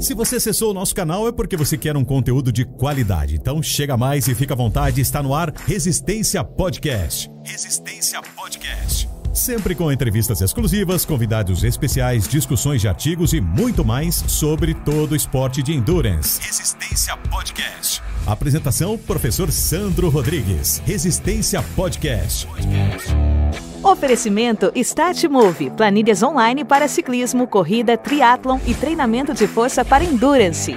Se você acessou o nosso canal é porque você quer um conteúdo de qualidade. Então chega mais e fica à vontade, está no ar Resistência Podcast. Resistência Podcast. Sempre com entrevistas exclusivas, convidados especiais, discussões de artigos e muito mais sobre todo o esporte de endurance. Resistência Podcast. Apresentação, professor Sandro Rodrigues. Resistência Podcast. Oferecimento Statmove, planilhas online para ciclismo, corrida, triatlon e treinamento de força para endurance.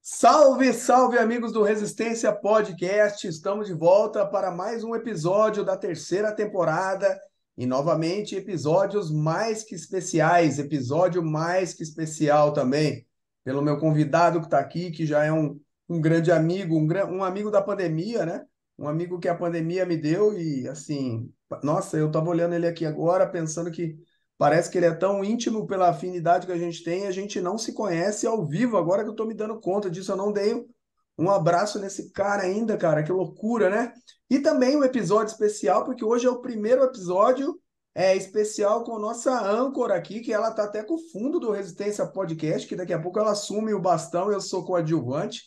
Salve, salve amigos do Resistência Podcast, estamos de volta para mais um episódio da terceira temporada e novamente episódios mais que especiais, episódio mais que especial também, pelo meu convidado que está aqui, que já é um grande amigo, um amigo da pandemia, né? Um amigo que a pandemia me deu e, assim, nossa, eu estava olhando ele aqui agora, pensando que parece que ele é tão íntimo pela afinidade que a gente não se conhece ao vivo, agora que eu estou me dando conta disso, eu não dei um abraço nesse cara ainda, cara, que loucura, né? E também um episódio especial, porque hoje é o primeiro episódio especial com nossa âncora aqui, que ela tá até com o fundo do Resistência Podcast, que daqui a pouco ela assume o bastão, eu sou coadjuvante.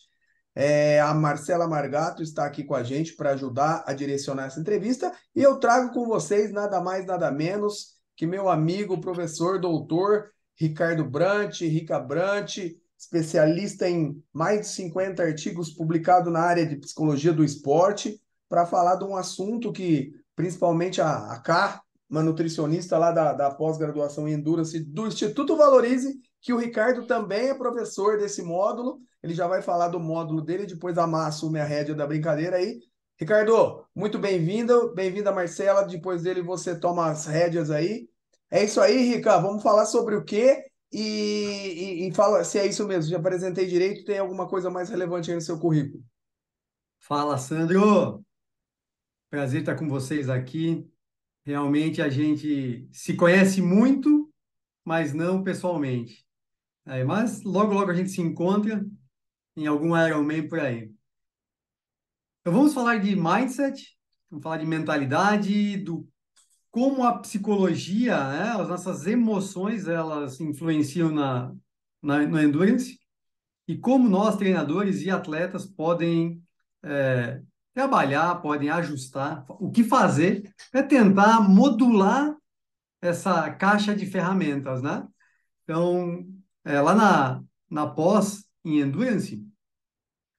A Marcela Margato está aqui com a gente para ajudar a direcionar essa entrevista e eu trago com vocês nada mais, nada menos que meu amigo, professor, doutor Ricardo Brant, Rica Brant, especialista em mais de 50 artigos publicados na área de psicologia do esporte, para falar de um assunto que principalmente a Cá, uma nutricionista lá da pós-graduação em Endurance do Instituto Valorize, que o Ricardo também é professor desse módulo. Ele já vai falar do módulo dele, depois a Má assume a rédea da brincadeira aí. Ricardo, muito bem-vindo. Bem-vinda, Marcela. Depois dele você toma as rédeas aí. É isso aí, Rica. Vamos falar sobre o quê? E fala se é isso mesmo. Já apresentei direito. Tem alguma coisa mais relevante aí no seu currículo? Fala, Sandro. Prazer estar com vocês aqui. Realmente a gente se conhece muito, mas não pessoalmente. Mas logo, logo a gente se encontra em algum Ironman por aí. Então vamos falar de mindset, vamos falar de mentalidade, do como a psicologia, né, as nossas emoções, elas influenciam no endurance e como nós, treinadores e atletas, podem trabalhar, podem ajustar, o que fazer é tentar modular essa caixa de ferramentas, né? Então, lá na pós em Endurance,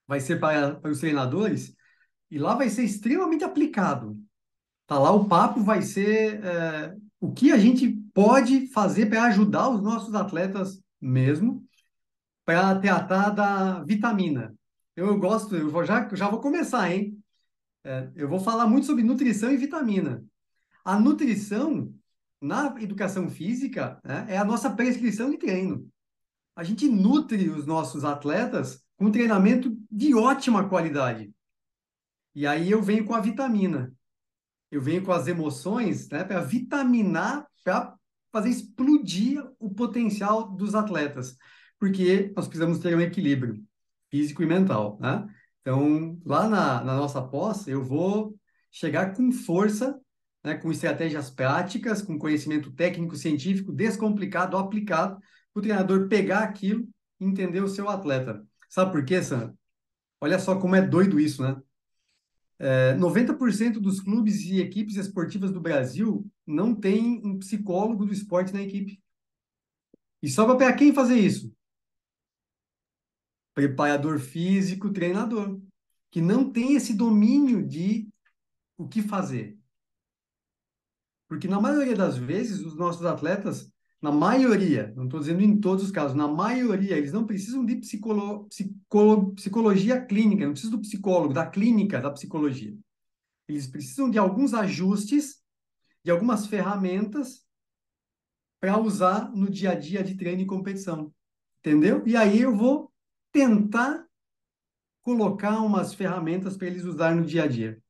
vai ser para os treinadores, e lá vai ser extremamente aplicado. Tá lá o papo vai ser o que a gente pode fazer para ajudar os nossos atletas mesmo, para tratar da vitamina. Já vou começar, hein? Eu vou falar muito sobre nutrição e vitamina. A nutrição, na educação física, né, é a nossa prescrição de treino. A gente nutre os nossos atletas com treinamento de ótima qualidade. E aí eu venho com a vitamina. Eu venho com as emoções, né, para vitaminar, para fazer explodir o potencial dos atletas. Porque nós precisamos ter um equilíbrio físico e mental, né? Então, lá na nossa pós, eu vou chegar com força, né, com estratégias práticas, com conhecimento técnico, científico, descomplicado, aplicado, para o treinador pegar aquilo e entender o seu atleta. Sabe por quê, Sam? Olha só como é doido isso, né? 90% dos clubes e equipes esportivas do Brasil não tem um psicólogo do esporte na equipe. E sobra para quem fazer isso? Preparador físico, treinador, que não tem esse domínio de o que fazer. Porque na maioria das vezes, os nossos atletas, na maioria, não estou dizendo em todos os casos, na maioria, eles não precisam de psicologia clínica, não precisam do psicólogo, da clínica da psicologia. Eles precisam de alguns ajustes, de algumas ferramentas para usar no dia a dia de treino e competição. Entendeu? E aí eu vou tentar colocar umas ferramentas para eles usarem no dia a dia.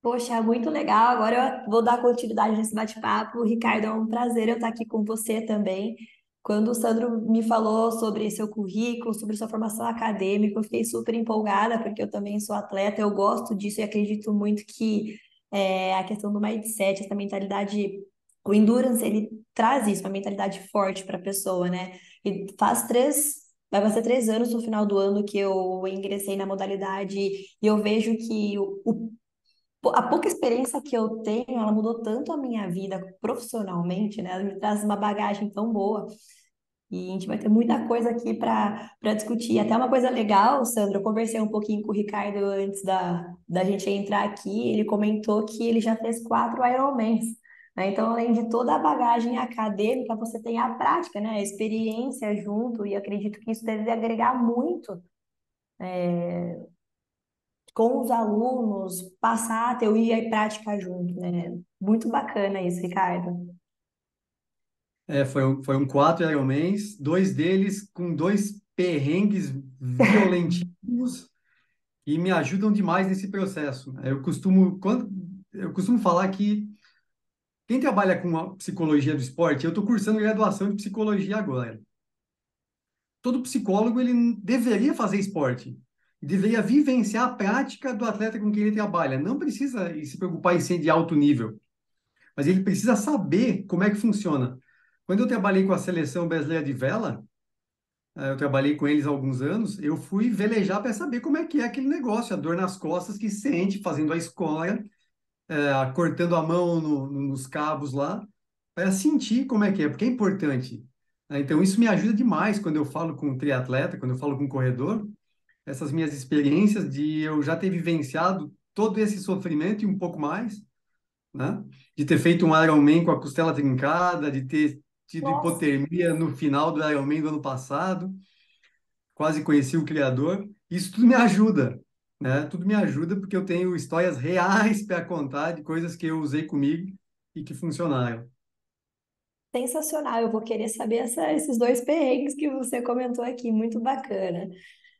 Poxa, muito legal. Agora eu vou dar continuidade nesse bate-papo. Ricardo, é um prazer eu estar aqui com você também. Quando o Sandro me falou sobre seu currículo, sobre sua formação acadêmica, eu fiquei super empolgada, porque eu também sou atleta, eu gosto disso e acredito muito que a questão do mindset, essa mentalidade O endurance, ele traz isso, uma mentalidade forte para a pessoa, né? E vai fazer 3 anos no final do ano que eu ingressei na modalidade e eu vejo que a pouca experiência que eu tenho, ela mudou tanto a minha vida profissionalmente, né? Ela me traz uma bagagem tão boa. E a gente vai ter muita coisa aqui para discutir. Até uma coisa legal, Sandra, eu conversei um pouquinho com o Ricardo antes da gente entrar aqui. Ele comentou que ele já fez 4 Ironmans, né? Então, além de toda a bagagem acadêmica, você tem a prática, né? A experiência junto, e acredito que isso deve agregar muito com os alunos, passar a teoria e prática junto, né? Muito bacana isso, Ricardo. Foi um 4 Ironmans, 2 deles com 2 perrengues violentíssimos e me ajudam demais nesse processo. Eu costumo falar que quem trabalha com a psicologia do esporte, eu estou cursando graduação de psicologia agora. Todo psicólogo ele deveria fazer esporte, deveria vivenciar a prática do atleta com quem ele trabalha. Não precisa se preocupar em ser de alto nível, mas ele precisa saber como é que funciona. Quando eu trabalhei com a seleção brasileira de vela, eu trabalhei com eles há alguns anos, eu fui velejar para saber como é que é aquele negócio, a dor nas costas que sente fazendo a escora, cortando a mão nos cabos lá, para sentir como é que é, porque é importante. Então, isso me ajuda demais quando eu falo com um triatleta, quando eu falo com um corredor, essas minhas experiências de eu já ter vivenciado todo esse sofrimento e um pouco mais, né? De ter feito um Ironman com a costela trincada, de ter tido Nossa. hipotermia no final do Ironman do ano passado, quase conheci o criador. Isso tudo me ajuda, né? Tudo me ajuda porque eu tenho histórias reais para contar de coisas que eu usei comigo e que funcionaram. Sensacional, eu vou querer saber esses 2 perrengues que você comentou aqui, muito bacana.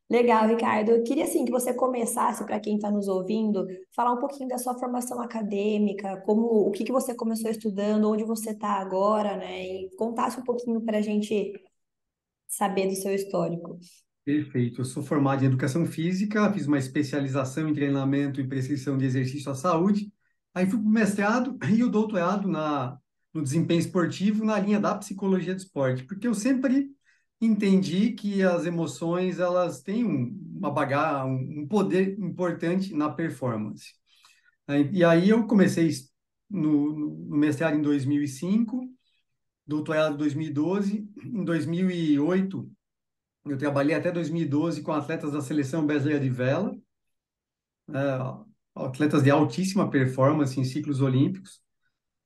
Legal, Ricardo. Eu queria assim que você começasse, para quem está nos ouvindo, falar um pouquinho da sua formação acadêmica, o que que você começou estudando, onde você está agora, né? E contasse um pouquinho para a gente saber do seu histórico. Perfeito. Eu sou formado em educação física, fiz uma especialização em treinamento e prescrição de exercício à saúde. Aí fui para o mestrado e o doutorado no desempenho esportivo na linha da psicologia do esporte, porque eu sempre entendi que as emoções elas têm uma bagagem, um poder importante na performance. E aí eu comecei no mestrado em 2005, doutorado em 2012, em 2008 eu trabalhei até 2012 com atletas da seleção brasileira de vela, atletas de altíssima performance em ciclos olímpicos.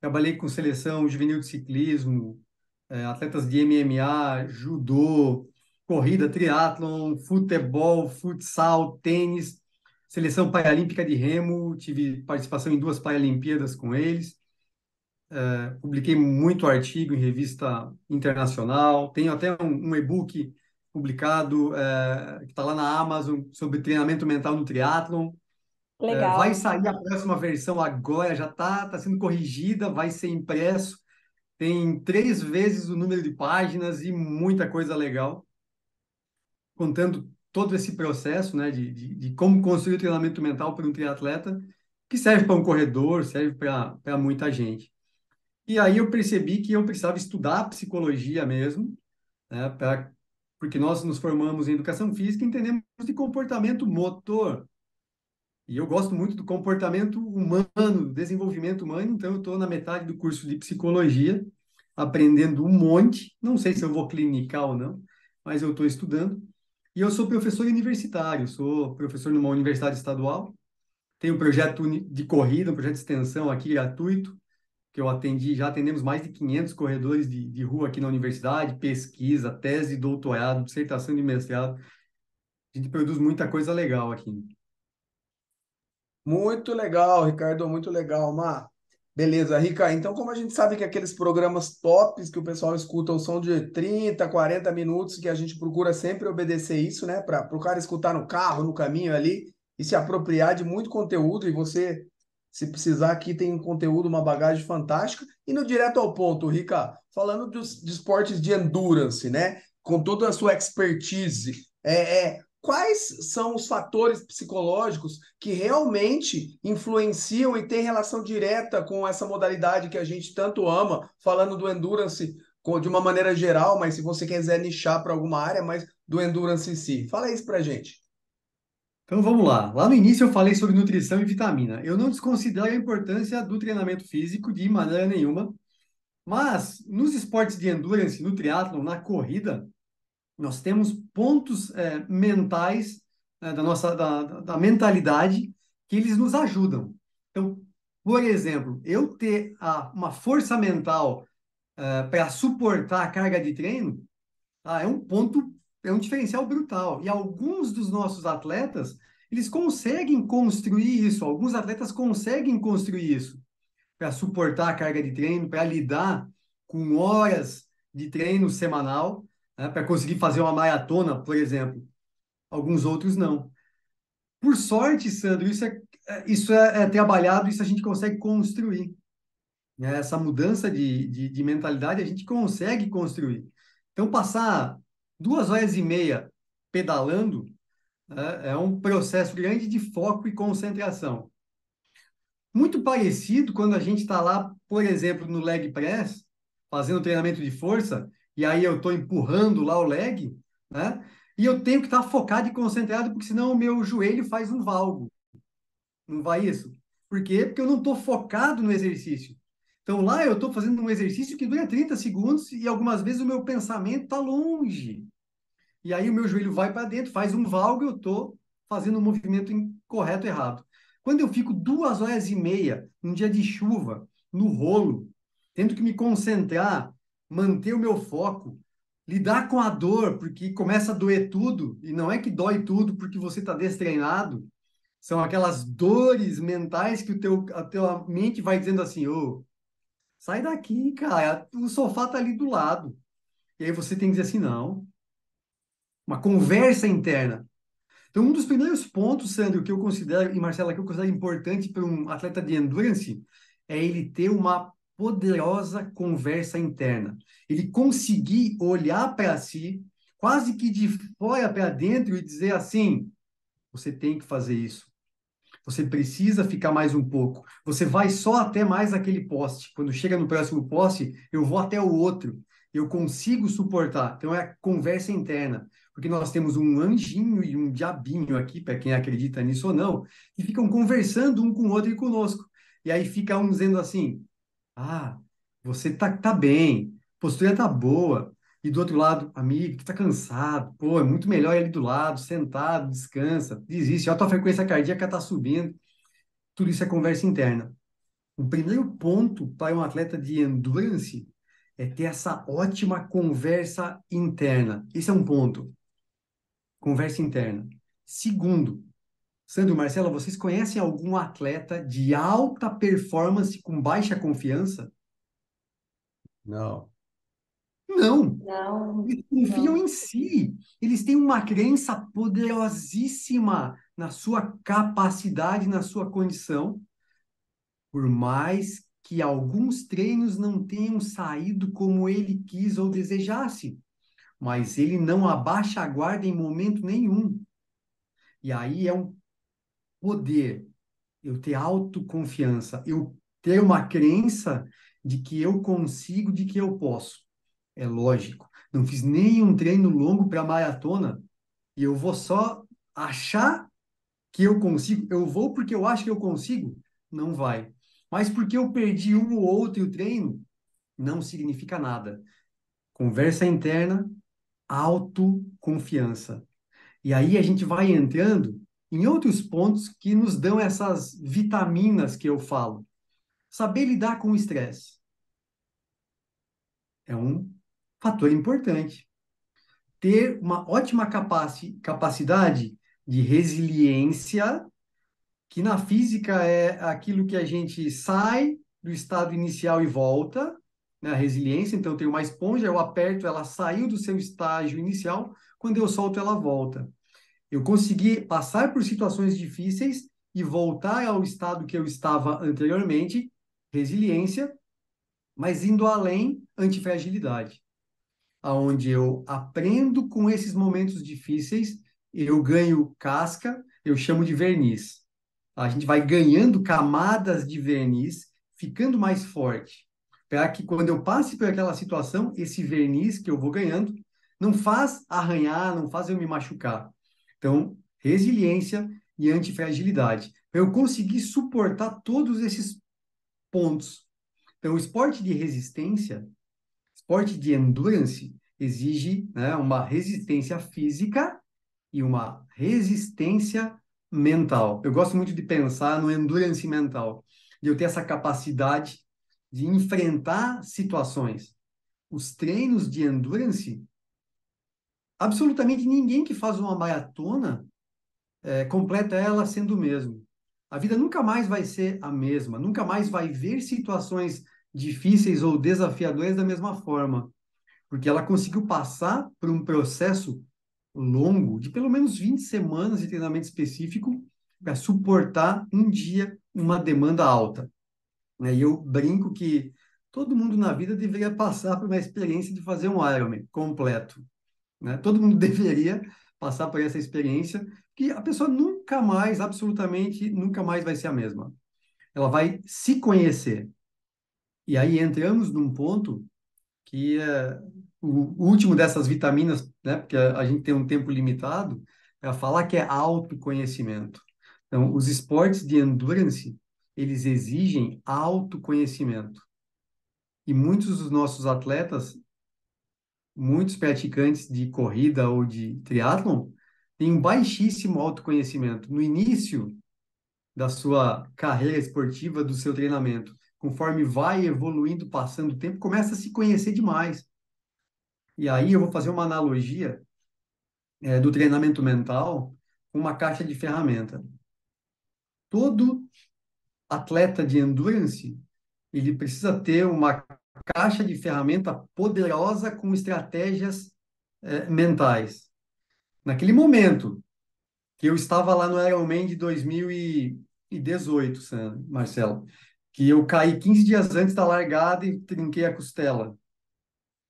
Trabalhei com seleção juvenil de ciclismo, atletas de MMA, judô, corrida, triatlon, futebol, futsal, tênis, seleção paralímpica de remo. Tive participação em 2 Paralimpíadas com eles. Publiquei muito artigo em revista internacional. Tenho até um e-book publicado, que está lá na Amazon, sobre treinamento mental no triatlon. Vai Legal. sair a próxima versão agora, já está sendo corrigida, vai ser impresso. Tem 3 vezes o número de páginas e muita coisa legal, contando todo esse processo, né, de como construir o treinamento mental para um triatleta, que serve para um corredor, serve para muita gente. E aí eu percebi que eu precisava estudar psicologia mesmo, né, porque nós nos formamos em educação física e entendemos de comportamento motor. E eu gosto muito do comportamento humano, do desenvolvimento humano, então eu estou na metade do curso de psicologia, aprendendo um monte. Não sei se eu vou clinicar ou não, mas eu estou estudando. E eu sou professor universitário, sou professor numa universidade estadual. Tenho um projeto de corrida, um projeto de extensão aqui gratuito, que eu atendi, já atendemos mais de 500 corredores de rua aqui na universidade, pesquisa, tese de doutorado, dissertação de mestrado. A gente produz muita coisa legal aqui. Muito legal, Ricardo, muito legal, Mar. Beleza, Rica. Então, como a gente sabe que aqueles programas tops que o pessoal escuta são de 30, 40 minutos, que a gente procura sempre obedecer isso, né? Para o cara escutar no carro, no caminho ali, e se apropriar de muito conteúdo. E você, se precisar, aqui tem um conteúdo, uma bagagem fantástica. E no direto ao ponto, Rica, falando de esportes de endurance, né? Com toda a sua expertise, quais são os fatores psicológicos que realmente influenciam e têm relação direta com essa modalidade que a gente tanto ama, falando do endurance de uma maneira geral, mas se você quiser nichar para alguma área, mas do endurance em si. Fala isso pra gente. Então vamos lá. Lá no início eu falei sobre nutrição e vitamina. Eu não desconsidero a importância do treinamento físico de maneira nenhuma, mas nos esportes de endurance, no triatlon, na corrida, nós temos pontos mentais da mentalidade que eles nos ajudam. Então, por exemplo, eu ter uma força mental para suportar a carga de treino, é um ponto, é um diferencial brutal. E alguns dos nossos atletas, eles conseguem construir isso. Alguns atletas conseguem construir isso para suportar a carga de treino, para lidar com horas de treino semanal, né, para conseguir fazer uma maratona, por exemplo. Alguns outros não. Por sorte, Sandro, isso é trabalhado, isso a gente consegue construir, né? Essa mudança de mentalidade a gente consegue construir. Então, passar 2 horas e meia pedalando, né, é um processo grande de foco e concentração. Muito parecido quando a gente está lá, por exemplo, no leg press, fazendo treinamento de força, e aí eu estou empurrando lá o leg, né? E eu tenho que estar focado e concentrado, porque senão o meu joelho faz um valgo. Não vai isso? Por quê? Porque eu não estou focado no exercício. Então lá eu estou fazendo um exercício que dura 30 segundos e algumas vezes o meu pensamento está longe. E aí o meu joelho vai para dentro, faz um valgo e eu estou fazendo um movimento incorreto, errado. Quando eu fico 2 horas e meia, num dia de chuva, no rolo, tendo que me concentrar, manter o meu foco, lidar com a dor, porque começa a doer tudo, e não é que dói tudo porque você está destreinado, são aquelas dores mentais que a tua mente vai dizendo assim, ô, sai daqui, cara, o sofá tá ali do lado. E aí você tem que dizer assim, não, uma conversa interna. Então, um dos primeiros pontos, Sandro, que eu considero, e Marcela, que eu considero importante para um atleta de endurance, é ele ter uma poderosa conversa interna. Ele conseguir olhar para si, quase que de fora para dentro, e dizer assim: você tem que fazer isso. Você precisa ficar mais um pouco. Você vai só até mais aquele poste. Quando chega no próximo poste, eu vou até o outro. Eu consigo suportar. Então, é a conversa interna. Porque nós temos um anjinho e um diabinho aqui, para quem acredita nisso ou não, que ficam conversando um com o outro e conosco. E aí fica um dizendo assim: ah, você tá bem, postura tá boa. E do outro lado, amigo, que tá cansado, pô, é muito melhor ir ali do lado, sentado, descansa, desiste, a tua frequência cardíaca tá subindo. Tudo isso é conversa interna. O primeiro ponto para um atleta de endurance é ter essa ótima conversa interna. Esse é um ponto. Conversa interna. Segundo, Sandro, Marcela, vocês conhecem algum atleta de alta performance com baixa confiança? Não. Não. Não, Eles confiam não. em si. Eles têm uma crença poderosíssima na sua capacidade, na sua condição, por mais que alguns treinos não tenham saído como ele quis ou desejasse. Mas ele não abaixa a guarda em momento nenhum. E aí é um poder, eu ter autoconfiança, eu ter uma crença de que eu consigo, de que eu posso. É lógico. Não fiz nenhum treino longo para maratona e eu vou só achar que eu consigo. Eu vou porque eu acho que eu consigo? Não vai. Mas porque eu perdi um ou outro treino, não significa nada. Conversa interna, autoconfiança. E aí a gente vai entrando em outros pontos que nos dão essas vitaminas que eu falo. Saber lidar com o estresse é um fator importante. Ter uma ótima capacidade de resiliência, que na física é aquilo que a gente sai do estado inicial e volta, né? A resiliência, então eu tenho uma esponja, eu aperto, ela saiu do seu estágio inicial, quando eu solto, ela volta. Eu consegui passar por situações difíceis e voltar ao estado que eu estava anteriormente, resiliência, mas indo além, antifragilidade, aonde eu aprendo com esses momentos difíceis eu ganho casca, eu chamo de verniz. A gente vai ganhando camadas de verniz, ficando mais forte, para que quando eu passe por aquela situação, esse verniz que eu vou ganhando não faz arranhar, não faz eu me machucar. Então, resiliência e antifragilidade. Para eu conseguir suportar todos esses pontos. Então, o esporte de resistência, esporte de endurance, exige, né, uma resistência física e uma resistência mental. Eu gosto muito de pensar no endurance mental, de eu ter essa capacidade de enfrentar situações. Os treinos de endurance, absolutamente ninguém que faz uma maratona completa ela sendo o mesmo. A vida nunca mais vai ser a mesma, nunca mais vai ver situações difíceis ou desafiadoras da mesma forma, porque ela conseguiu passar por um processo longo, de pelo menos 20 semanas de treinamento específico, para suportar um dia uma demanda alta. Né? E eu brinco que todo mundo na vida deveria passar por uma experiência de fazer um Ironman completo. Né? Todo mundo deveria passar por essa experiência, que a pessoa nunca mais, absolutamente, nunca mais vai ser a mesma. Ela vai se conhecer. E aí entramos num ponto que é o último dessas vitaminas, né? Porque a gente tem um tempo limitado, é falar que é autoconhecimento. Então, os esportes de endurance, eles exigem autoconhecimento. E muitos dos nossos atletas, muitos praticantes de corrida ou de triatlon, têm um baixíssimo autoconhecimento. No início da sua carreira esportiva, do seu treinamento, conforme vai evoluindo, passando o tempo, começa a se conhecer demais. E aí eu vou fazer uma analogia do treinamento mental com uma caixa de ferramenta. Todo atleta de endurance, ele precisa ter uma caixa de ferramenta poderosa com estratégias mentais. Naquele momento que eu estava lá no Ironman de 2018, Marcelo, que eu caí 15 dias antes da largada e trinquei a costela.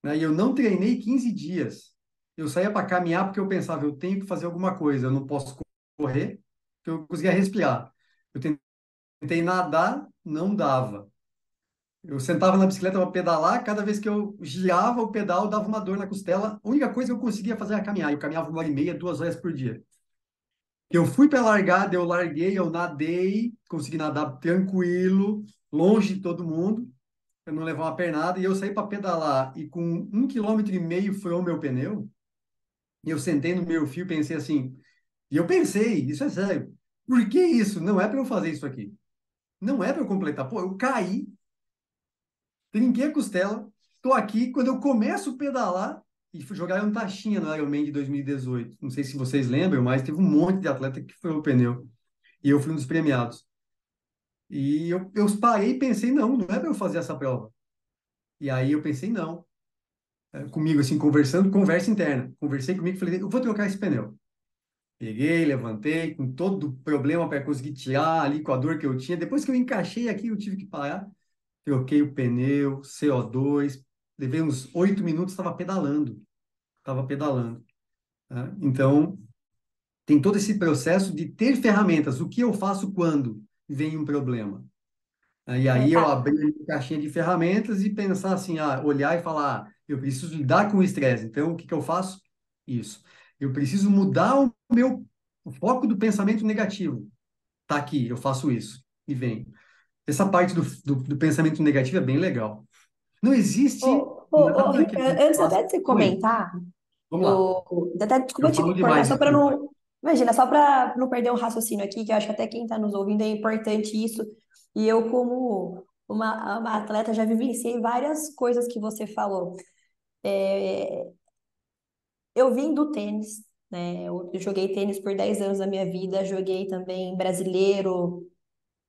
Né? E eu não treinei 15 dias. Eu saía para caminhar porque eu pensava, eu tenho que fazer alguma coisa, eu não posso correr, porque eu conseguia respirar. Eu tentei nadar, não dava. Eu sentava na bicicleta para pedalar, cada vez que eu girava o pedal, dava uma dor na costela. A única coisa que eu conseguia fazer era caminhar. Eu caminhava 1h30, 2 horas por dia. Eu fui para a largada, eu larguei, eu nadei, consegui nadar tranquilo, longe de todo mundo, para não levar uma pernada, e eu saí para pedalar, e com 1,5 km furou meu pneu, e eu sentei no meu fio e pensei assim, e eu pensei, isso é sério, por que isso? Não é para eu fazer isso aqui. Não é para eu completar. Pô, eu caí, trinquei a costela, tô aqui, quando eu começo a pedalar, e fui jogar um taxinha no Ironman de 2018. Não sei se vocês lembram, mas teve um monte de atleta que furou o pneu. E eu fui um dos premiados. E eu parei e pensei, não é para eu fazer essa prova. E aí eu pensei, não. Comigo, assim, conversando, conversa interna. Conversei comigo e falei, eu vou trocar esse pneu. Peguei, levantei, com todo o problema para conseguir tirar ali com a dor que eu tinha. Depois que eu encaixei aqui, eu tive que parar. Troquei o pneu, CO2. Levei uns 8 minutos, estava pedalando. Estava pedalando. Tá? Então, tem todo esse processo de ter ferramentas. O que eu faço quando vem um problema? E aí eu abri a caixinha de ferramentas e pensar assim, olhar e falar, eu preciso lidar com o estresse. Então, o que que eu faço? Isso. Eu preciso mudar o foco do pensamento negativo. Tá aqui, eu faço isso. E vem. Essa parte do pensamento negativo é bem legal. Não existe nada que a Ricardo, gente antes faça. até de você Oi, comentar, vamos lá. até, desculpa Eu te falo cortar, demais, só para desculpa. não, imagina, só para não perder um raciocínio aqui, que eu acho que até quem está nos ouvindo é importante isso, e eu como uma atleta já vivenciei várias coisas que você falou. É, eu vim do tênis, né, eu joguei tênis por 10 anos da minha vida, joguei também brasileiro,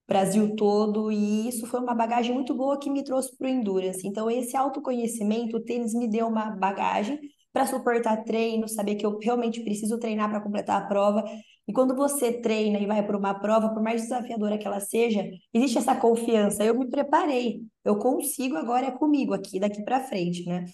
Brasil todo, e isso foi uma bagagem muito boa que me trouxe para o Endurance. Então, esse autoconhecimento, o tênis me deu uma bagagem para suportar treino, saber que eu realmente preciso treinar para completar a prova. E quando você treina e vai para uma prova, por mais desafiadora que ela seja, existe essa confiança. Eu me preparei, eu consigo, agora é comigo aqui, daqui para frente, né?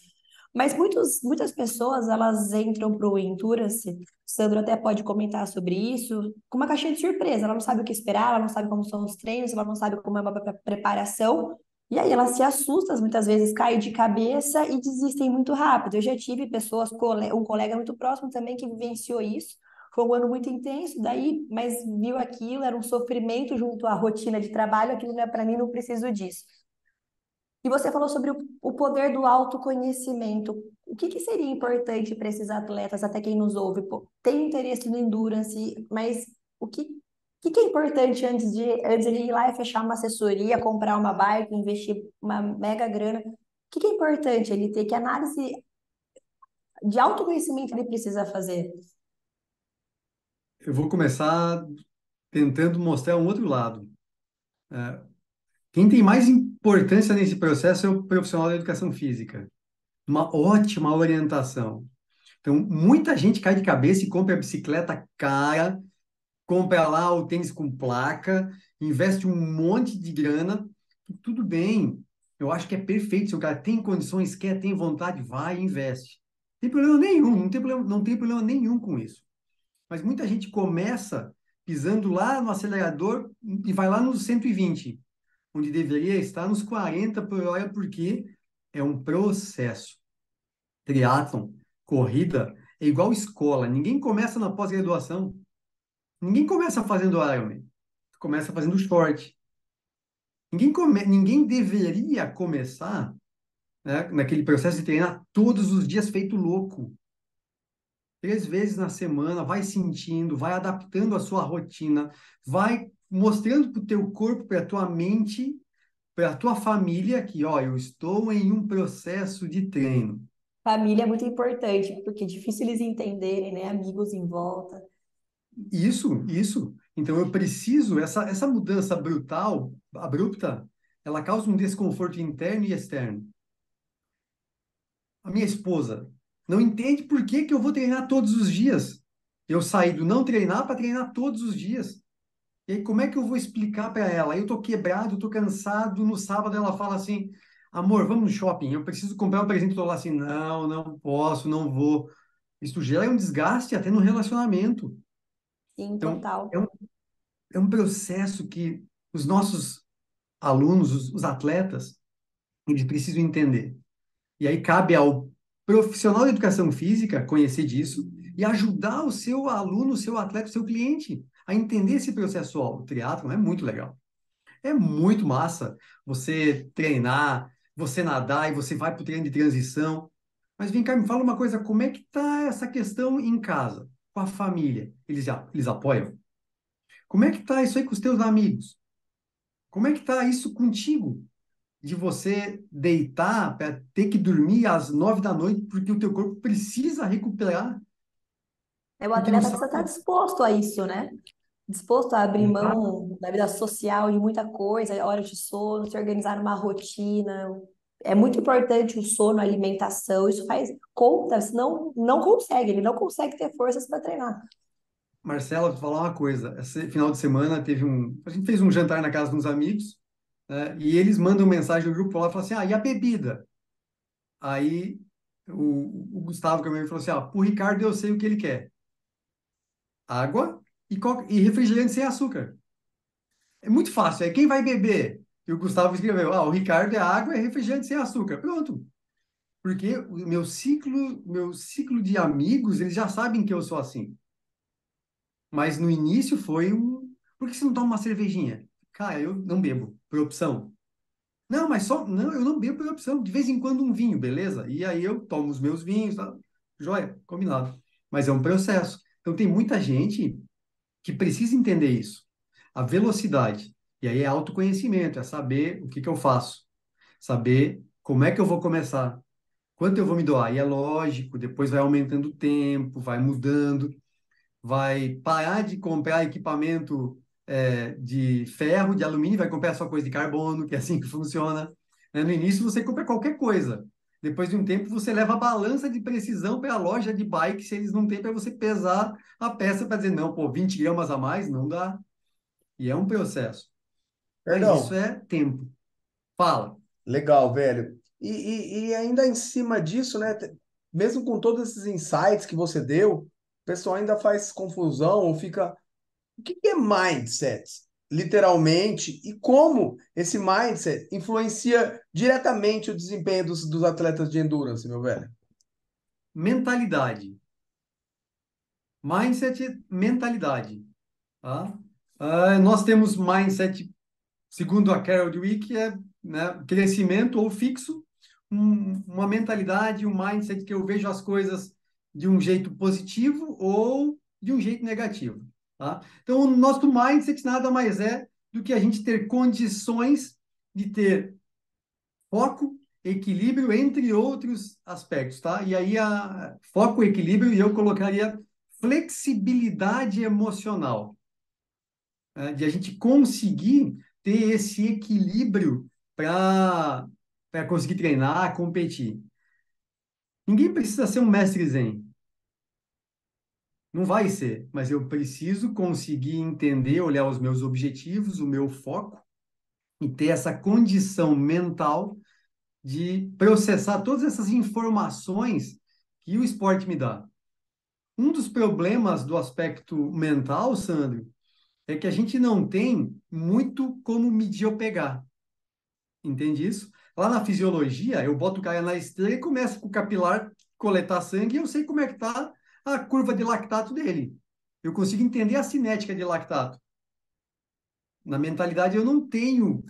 Mas muitas pessoas, elas entram para o Endurance, o Sandro até pode comentar sobre isso, com uma caixinha de surpresa. Ela não sabe o que esperar, ela não sabe como são os treinos, ela não sabe como é uma preparação. E aí ela se assusta, muitas vezes cai de cabeça e desistem muito rápido. Eu já tive pessoas, um colega muito próximo também que vivenciou isso. Foi um ano muito intenso, daí, mas viu aquilo, era um sofrimento junto à rotina de trabalho, aquilo não é para mim, não preciso disso. E você falou sobre o poder do autoconhecimento. O que que seria importante para esses atletas, até quem nos ouve? Pô, tem interesse no endurance, mas o que é importante antes de ir lá e fechar uma assessoria, comprar uma bike, investir uma mega grana? O que é importante ele ter? Que análise de autoconhecimento ele precisa fazer? Eu vou começar tentando mostrar um outro lado. Quem tem mais importância nesse processo é o profissional da educação física. Uma ótima orientação. Então, muita gente cai de cabeça e compra a bicicleta cara, compra lá o tênis com placa, investe um monte de grana, tudo bem. Eu acho que é perfeito. Se o cara tem condições, quer, tem vontade, vai e investe. Não tem problema nenhum, não tem problema nenhum com isso. Mas muita gente começa pisando lá no acelerador e vai lá nos 120, onde deveria estar nos 40 por hora, porque é um processo. Triatlon, corrida, é igual escola. Ninguém começa na pós-graduação. Ninguém começa fazendo Ironman. Começa fazendo short. Ninguém deveria começar, né, naquele processo de treinar todos os dias feito louco. 3 vezes na semana, vai sentindo, vai adaptando a sua rotina, vai mostrando para o teu corpo, para a tua mente, para a tua família que, ó, eu estou em um processo de treino. Família é muito importante, porque é difícil eles entenderem, né? Amigos em volta. Isso. Então eu preciso, essa mudança brutal, abrupta, ela causa um desconforto interno e externo. A minha esposa não entende por que que eu vou treinar todos os dias. Eu saí do não treinar para treinar todos os dias. E aí, como é que eu vou explicar para ela? Eu tô quebrado, eu tô cansado. No sábado ela fala assim: amor, vamos no shopping, eu preciso comprar um presente. Eu tô lá assim: não, não posso, não vou. Isso gera um desgaste até no relacionamento. Sim, Então, total. é um processo que os nossos alunos, os atletas, eles precisam entender. E aí cabe ao profissional de educação física conhecer disso e ajudar o seu aluno, o seu atleta, o seu cliente a entender esse processo. Ó, o triatlon é muito legal. É muito massa você treinar, você nadar e você vai para o treino de transição. Mas vem cá, me fala uma coisa, como é que tá essa questão em casa, com a família? Eles apoiam? Como é que tá isso aí com os teus amigos? Como é que tá isso contigo? De você deitar para ter que dormir às 9 da noite porque o teu corpo precisa recuperar, É, o porque no atleta precisa estar sábado... disposto a isso, né? Disposto a abrir Exato. mão da vida social, de muita coisa, horas de sono, se organizar numa rotina. É muito importante o sono, a alimentação, isso faz conta, senão não consegue, ele não consegue ter forças para treinar. Marcela, vou falar uma coisa. Esse final de semana a gente fez um jantar na casa de uns amigos, né, e eles mandam mensagem no grupo lá e falam assim: ah, e a bebida? Aí o Gustavo, que é meu amigo, falou assim: ah, pro Ricardo eu sei o que ele quer: água e refrigerante sem açúcar. É muito fácil, é quem vai beber. E o Gustavo escreveu: ah, o Ricardo é água e refrigerante sem açúcar. Pronto. Porque o meu ciclo de amigos, eles já sabem que eu sou assim. Mas no início foi um. Por que você não toma uma cervejinha? Cara, eu não bebo, por opção. Não, mas só. Não, eu não bebo por opção. De vez em quando um vinho, beleza? E aí eu tomo os meus vinhos, tá? Joia, combinado. Mas é um processo. Então tem muita gente que precisa entender isso. A velocidade. E aí é autoconhecimento, é saber o que que eu faço. Saber como é que eu vou começar. Quanto eu vou me doar? E é lógico, depois vai aumentando o tempo, vai mudando, vai parar de comprar equipamento de ferro, de alumínio, vai comprar só coisa de carbono, que é assim que funciona. Né? No início você compra qualquer coisa. Depois de um tempo você leva a balança de precisão para a loja de bike, se eles não têm, para você pesar a peça para dizer, não, pô, 20 gramas a mais, não dá. E é um processo. Mas isso Perdão, é tempo. Fala. legal, velho. E ainda em cima disso, né? Mesmo com todos esses insights que você deu, o pessoal ainda faz confusão, ou fica. O que é mindset, literalmente, e como esse mindset influencia diretamente o desempenho dos atletas de endurance, meu velho? Mentalidade. Mindset, mentalidade, tá? Nós temos mindset, segundo a Carol Dweck, né, crescimento ou fixo, uma mentalidade, um mindset que eu vejo as coisas de um jeito positivo ou de um jeito negativo, tá? Então, o nosso mindset nada mais é do que a gente ter condições de ter foco, equilíbrio, entre outros aspectos, tá? E aí, foco, equilíbrio, e eu colocaria flexibilidade emocional, né? De a gente conseguir ter esse equilíbrio para conseguir treinar, competir. Ninguém precisa ser um mestre zen. Não vai ser, mas eu preciso conseguir entender, olhar os meus objetivos, o meu foco e ter essa condição mental de processar todas essas informações que o esporte me dá. Um dos problemas do aspecto mental, Sandro, é que a gente não tem muito como medir ou pegar. Entende isso? Lá na fisiologia, eu boto o cara na esteira e começo com o capilar coletar sangue e eu sei como é que está a curva de lactato dele. Eu consigo entender a cinética de lactato. Na mentalidade, eu não tenho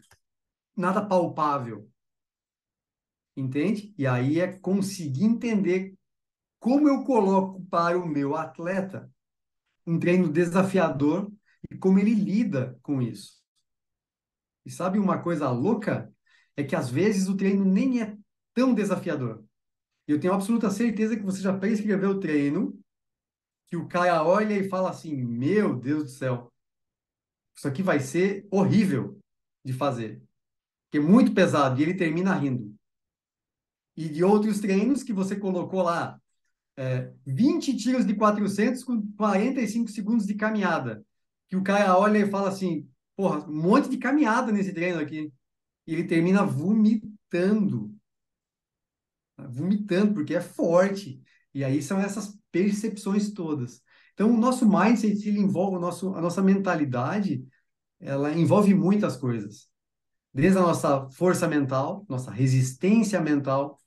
nada palpável, entende? E aí é conseguir entender como eu coloco para o meu atleta um treino desafiador e como ele lida com isso. E sabe uma coisa louca? É que às vezes o treino nem é tão desafiador. E eu tenho absoluta certeza que você já prescreveu o treino, que o cara olha e fala assim: Meu Deus do céu, isso aqui vai ser horrível de fazer, porque é muito pesado, e ele termina rindo. E de outros treinos que você colocou lá, 20 tiros de 400 com 45 segundos de caminhada, que o cara olha e fala assim: Porra, um monte de caminhada nesse treino aqui. E ele termina vomitando, porque é forte. E aí são essas percepções todas. Então, o nosso mindset, ele envolve a nossa mentalidade, ela envolve muitas coisas. Desde a nossa força mental, nossa resistência mental,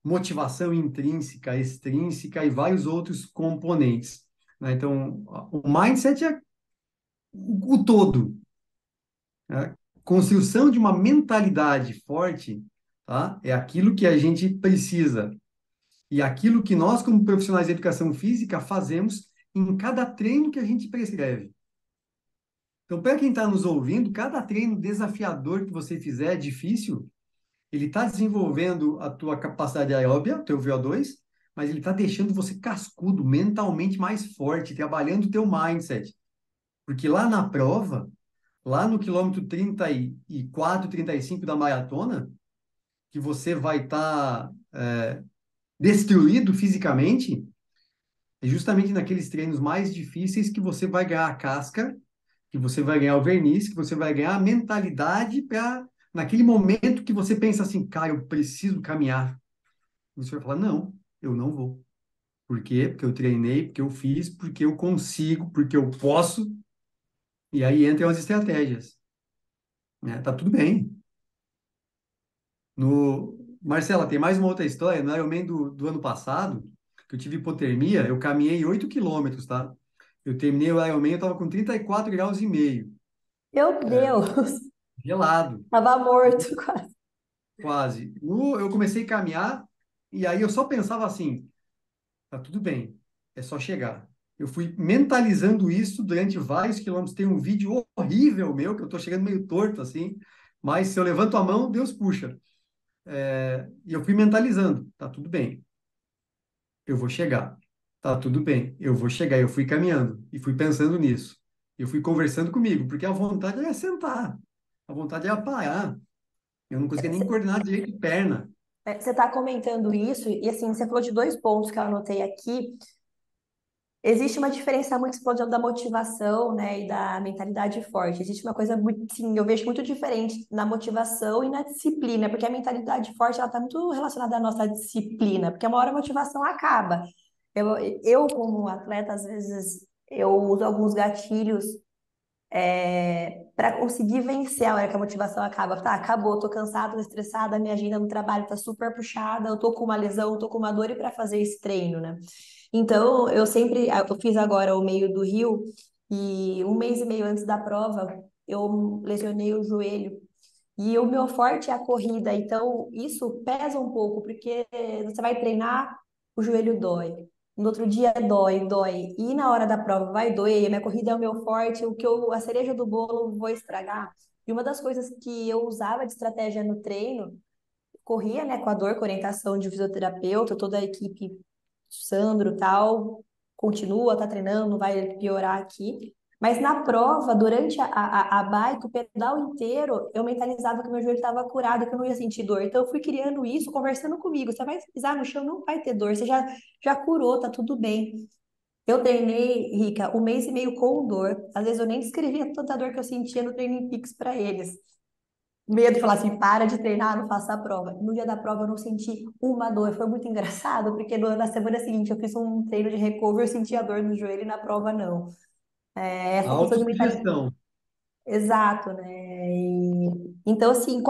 motivação intrínseca, extrínseca e vários outros componentes, né? Então, o mindset é o todo, né? Construção de uma mentalidade forte, tá? É aquilo que a gente precisa. E aquilo que nós, como profissionais de educação física, fazemos em cada treino que a gente prescreve. Então, para quem está nos ouvindo, cada treino desafiador que você fizer, difícil, ele está desenvolvendo a tua capacidade aeróbia, teu VO2, mas ele está deixando você cascudo, mentalmente mais forte, trabalhando o teu mindset. Porque lá na prova, lá no quilômetro 34, 35 da maratona, que você vai estar destruído fisicamente, é justamente naqueles treinos mais difíceis que você vai ganhar a casca, que você vai ganhar o verniz, que você vai ganhar a mentalidade para, naquele momento que você pensa assim, cara, eu preciso caminhar. Você vai falar, não, eu não vou. Por quê? Porque eu treinei, porque eu fiz, porque eu consigo, porque eu posso. E aí entram as estratégias, né? Tá tudo bem. Marcela, tem mais uma outra história. No Ironman do ano passado, que eu tive hipotermia, eu caminhei 8 quilômetros, tá? Eu terminei o Ironman, eu estava com 34 graus e meio, Meu Deus, gelado, tava morto quase. quase. Eu comecei a caminhar e aí eu só pensava assim, tá tudo bem, é só chegar. Eu fui mentalizando isso durante vários quilômetros. Tem um vídeo horrível meu, que eu tô chegando meio torto assim, mas se eu levanto a mão, Deus puxa. E eu fui mentalizando, tá tudo bem, eu vou chegar. Tá tudo bem, eu vou chegar. Eu fui caminhando e fui pensando nisso. Eu fui conversando comigo, porque a vontade era sentar, a vontade era parar. Eu não conseguia nem coordenar direito de perna. Você está comentando isso, e assim, você falou de dois pontos que eu anotei aqui. Existe uma diferença muito explosiva da motivação, né, e da mentalidade forte. Existe uma coisa muito, sim, eu vejo muito diferente na motivação e na disciplina, porque a mentalidade forte, ela está muito relacionada à nossa disciplina, porque uma hora a motivação acaba. Eu, como atleta, às vezes, eu uso alguns gatilhos para conseguir vencer a hora que a motivação acaba. Tá, acabou, tô cansada, tô estressada, minha agenda no trabalho tá super puxada, eu tô com uma lesão, eu tô com uma dor e para fazer esse treino, né? Então, eu fiz agora o meio do Rio e um mês e meio antes da prova, eu lesionei o joelho. E o meu forte é a corrida, então isso pesa um pouco, porque você vai treinar, o joelho dói. No outro dia dói, dói. E na hora da prova vai doer, a minha corrida é o meu forte, a cereja do bolo vou estragar. E uma das coisas que eu usava de estratégia no treino, corria, né, com a dor, com a orientação de fisioterapeuta, toda a equipe, Sandro, tal, continua, tá treinando, não vai piorar aqui. Mas na prova, durante a bike, o pedal inteiro, eu mentalizava que meu joelho estava curado, que eu não ia sentir dor. Então, eu fui criando isso, conversando comigo. Você vai pisar no chão, não vai ter dor. Você já curou, tá tudo bem. Eu treinei, Rica, um mês e meio com dor. Às vezes eu nem descrevia tanta dor que eu sentia no Training Peaks para eles. Medo de falar assim, para de treinar, não faça a prova. No dia da prova eu não senti uma dor, foi muito engraçado, porque na semana seguinte eu fiz um treino de recovery, eu senti a dor no joelho e na prova não. A Essa questão de mentalidade. autossugestão. Exato, né? Então, assim,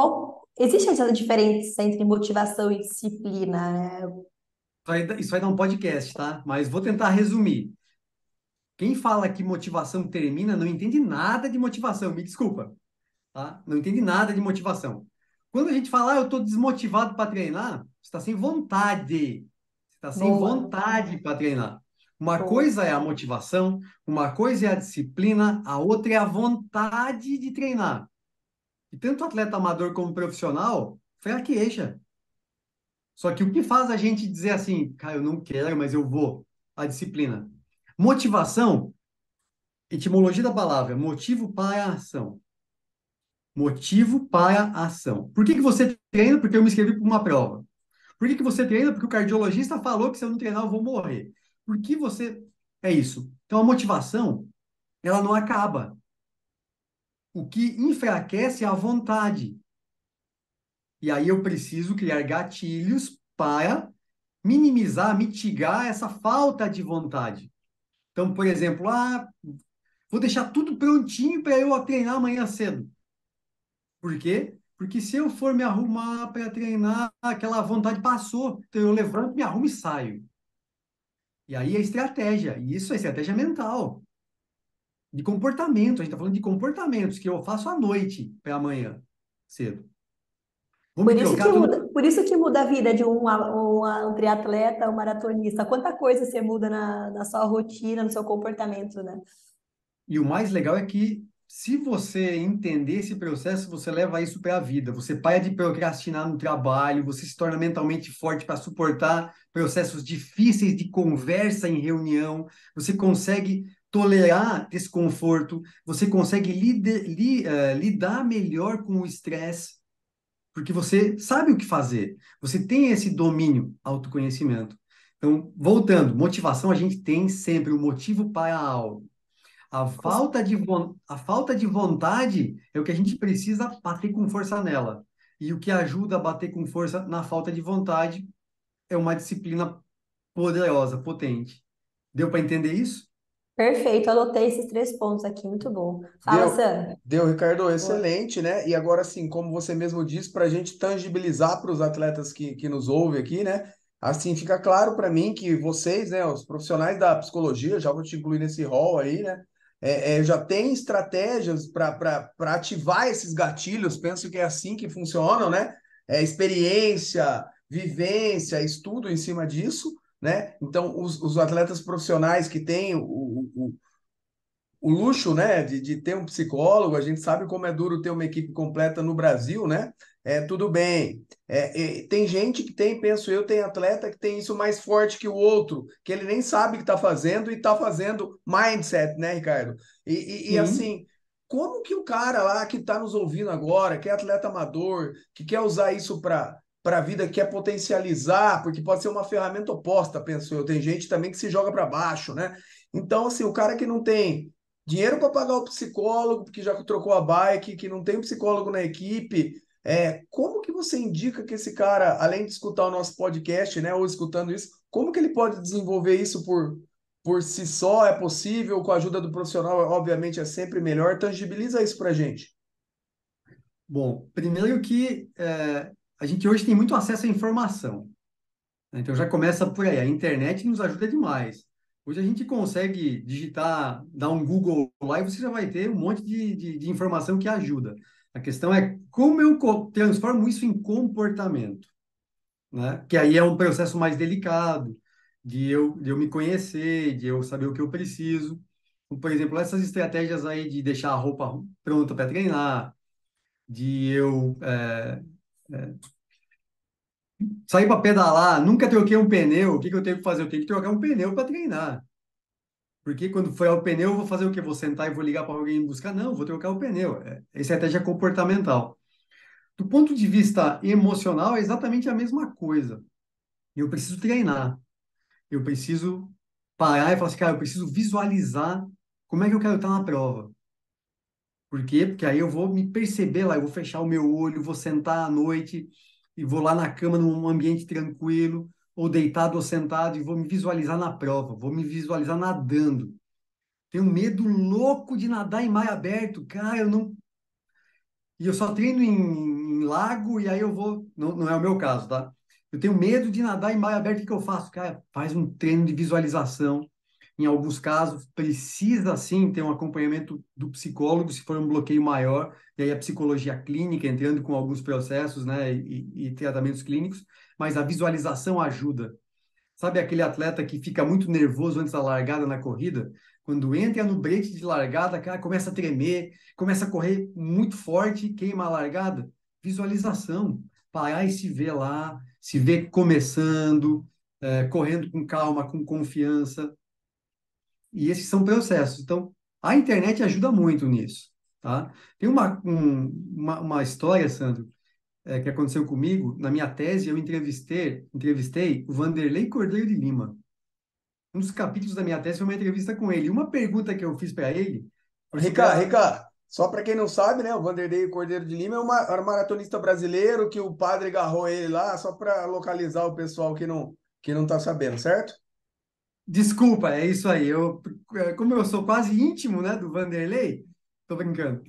existe essa diferença entre motivação e disciplina, né? Isso vai dar um podcast, tá? Mas vou tentar resumir. Quem fala que motivação termina não entende nada de motivação, me desculpa, tá? Não entende nada de motivação. Quando a gente fala, eu estou desmotivado para treinar, você está sem vontade. Você está sem Boa, vontade para treinar. Uma boa. coisa é a motivação, uma coisa é a disciplina, a outra é a vontade de treinar. E tanto atleta amador como profissional fraqueja. Só que o que faz a gente dizer assim, cara, eu não quero, mas eu vou? A disciplina. Motivação, etimologia da palavra, motivo para a ação. Motivo para a ação. Por que que você treina? Porque eu me inscrevi para uma prova. Por que que você treina? Porque o cardiologista falou que se eu não treinar eu vou morrer. Por que você... É isso. Então a motivação, ela não acaba. O que enfraquece é a vontade. E aí eu preciso criar gatilhos para minimizar, mitigar essa falta de vontade. Então, por exemplo, vou deixar tudo prontinho para eu treinar amanhã cedo. Por quê? Porque se eu for me arrumar para treinar, aquela vontade passou. Então eu levanto, me arrumo e saio. E aí é estratégia. E isso é estratégia mental. De comportamento. A gente está falando de comportamentos que eu faço à noite para amanhã cedo. Vou me trocar, tô no... Por isso que muda a vida de um triatleta, um maratonista. Quanta coisa você muda na sua rotina, no seu comportamento, né? E o mais legal é que, se você entender esse processo, você leva isso para a vida. Você para de procrastinar no trabalho, você se torna mentalmente forte para suportar processos difíceis de conversa em reunião, você consegue tolerar desconforto, você consegue lidar melhor com o estresse, porque você sabe o que fazer, você tem esse domínio, autoconhecimento. Então, voltando, motivação, a gente tem sempre um motivo para algo. A falta de vontade é o que a gente precisa bater com força nela. E o que ajuda a bater com força na falta de vontade é uma disciplina poderosa, potente. Deu para entender isso? Perfeito, anotei esses 3 pontos aqui, muito bom. Fala, Deu, Sam. Ricardo, Boa. excelente, né? E agora, assim, como você mesmo disse, para a gente tangibilizar para os atletas que nos ouvem aqui, né? Assim, fica claro para mim que vocês, né, os profissionais da psicologia, já vou te incluir nesse rol aí, né? Já tem estratégias para ativar esses gatilhos, penso que é assim que funcionam, né? Experiência, vivência, estudo em cima disso, né? Então, os atletas profissionais que têm o luxo, né, de ter um psicólogo, a gente sabe como é duro ter uma equipe completa no Brasil, né? Tudo bem. Tem gente que tem, penso eu, tem atleta que tem isso mais forte que o outro, que ele nem sabe o que está fazendo e está fazendo mindset, né, Ricardo? E Sim. assim, como que o cara lá que está nos ouvindo agora, que é atleta amador, que quer usar isso para para a vida, quer potencializar, porque pode ser uma ferramenta oposta, penso eu. Tem gente também que se joga para baixo, né? Então, assim, o cara que não tem dinheiro para pagar o psicólogo, que já trocou a bike, que não tem um psicólogo na equipe, como que você indica que esse cara, além de escutar o nosso podcast, né, ou escutando isso, como que ele pode desenvolver isso por si só? É possível, com a ajuda do profissional, obviamente é sempre melhor. Tangibiliza isso para a gente. Bom, primeiro que a gente hoje tem muito acesso à informação, né? Então já começa por aí. A internet nos ajuda demais. Hoje a gente consegue digitar, dar um Google lá e você já vai ter um monte de informação que ajuda. A questão é como eu transformo isso em comportamento, né? Que aí é um processo mais delicado, de eu me conhecer, de eu saber o que eu preciso. Por exemplo, essas estratégias aí de deixar a roupa pronta para treinar, de eu sair para pedalar, nunca troquei um pneu, o que que eu tenho que fazer? Eu tenho que trocar um pneu para treinar. Porque quando for o pneu, eu vou fazer o quê? Vou sentar e vou ligar para alguém me buscar? Não, vou trocar o pneu. É estratégia comportamental. Do ponto de vista emocional, é exatamente a mesma coisa. Eu preciso treinar. Eu preciso parar e falar assim, cara, eu preciso visualizar como é que eu quero estar na prova. Por quê? Porque aí eu vou me perceber lá, eu vou fechar o meu olho, vou sentar à noite e vou lá na cama num ambiente tranquilo, ou deitado ou sentado, e vou me visualizar na prova, vou me visualizar nadando. Tenho medo louco de nadar em mar aberto, cara, eu não. E eu só treino em lago e aí eu vou. Não, não é o meu caso, tá? Eu tenho medo de nadar em mar aberto, o que eu faço? Cara, faz um treino de visualização. Em alguns casos, precisa sim ter um acompanhamento do psicólogo, se for um bloqueio maior, e aí a psicologia clínica entrando com alguns processos, né, e tratamentos clínicos, mas a visualização ajuda. Sabe aquele atleta que fica muito nervoso antes da largada na corrida? Quando entra no break de largada, cara, começa a tremer, começa a correr muito forte, queima a largada. Visualização. Parar e se ver lá, se ver começando, correndo com calma, com confiança. E esses são processos. Então, a internet ajuda muito nisso, tá? Tem uma história, Sandro, que aconteceu comigo. Na minha tese, eu entrevistei o Vanderlei Cordeiro de Lima. Um dos capítulos da minha tese foi uma entrevista com ele. Uma pergunta que eu fiz para ele foi sobre Ricardo, só para quem não sabe, né? O Vanderlei Cordeiro de Lima era um maratonista brasileiro que o padre agarrou ele lá, só para localizar o pessoal que não está sabendo, certo? Desculpa, é isso aí. Como eu sou quase íntimo, né, do Vanderlei, tô brincando.